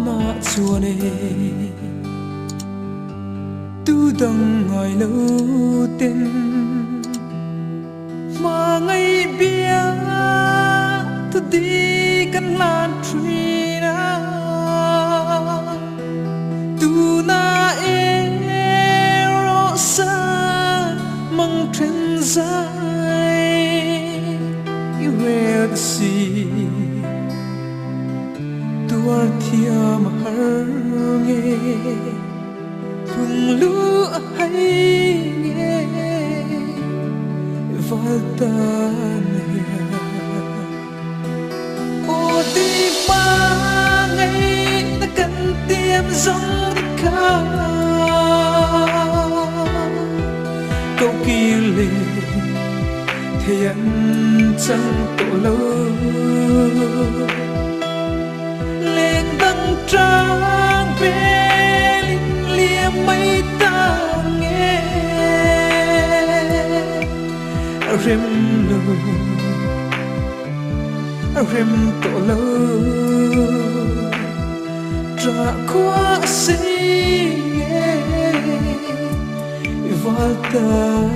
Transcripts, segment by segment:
na chua ne tu dang ngai lo ten mà ngày bia tu đi căn lan truy na tu na ero sa mang trên dài you wear the sea tu ar thiam har nghe thung lu hay nghe Valtania ô đi ba ngày ta cần tiêm giống ca câu kia lệ thiện chẳng tổ lâu lên đăng trang bên liềm mây ta nghe rem tổ lâu tra qua xí Valtania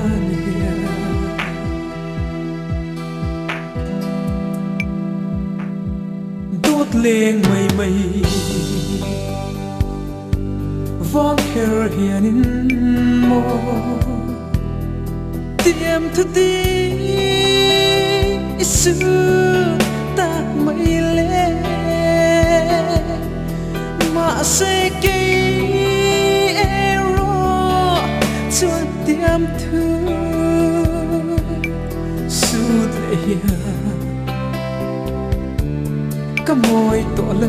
đốt lên mây mây vang her hianin mo tiêm thức đi isu ta mây lệ mà sẽ kỹ ero cho tiêm thư suốt lệ cả môi tổ lơ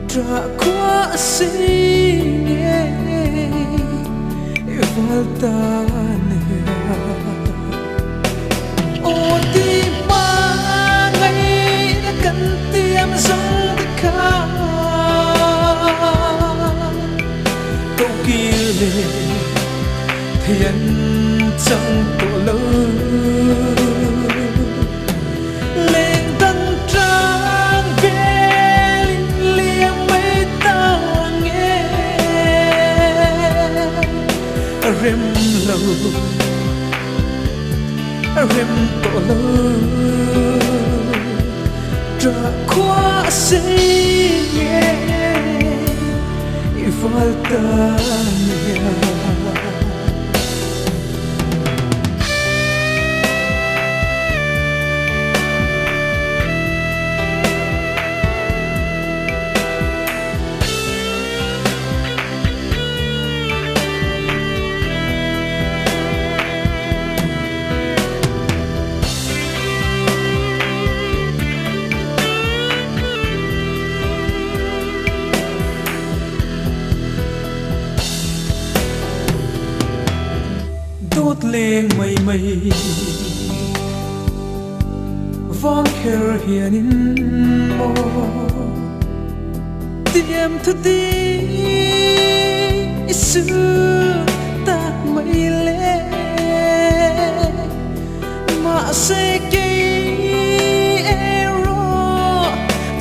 tra qua xí nghe Valtania ô đi ba ngày đã cần tiêm giống ca câu kia lệ thiện trong tổ lâu lên đăng trang bên liềm mây ta nghe rem lâu rem tổ lâu tra qua xí nghe Valtania đốt lên mây mây vang her hianin mo tiêm thức đi isu ta mây lệ mà sẽ kỹ ero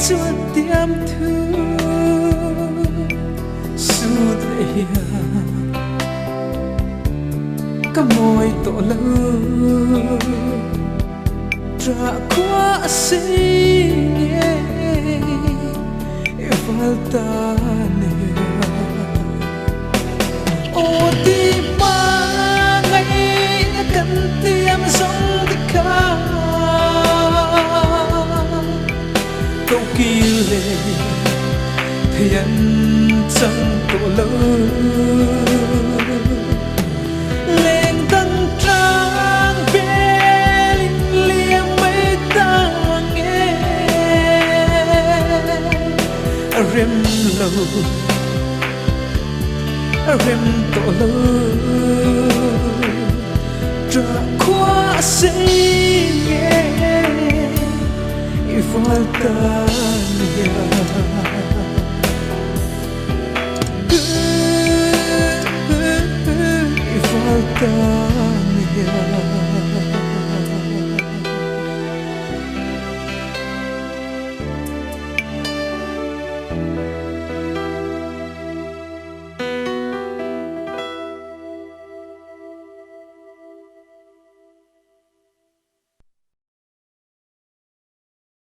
cho tiêm thư suốt lệ cả môi tổ lâu tra qua xí nghe Valtania ô đi ba ngày đã cần tiêm giống ca câu kia lệ thiện trong tổ lâu lên đăng trang bên liềm mây ta nghe rem lâu rem tổ lâu tra qua xí nghe Valtania Valtania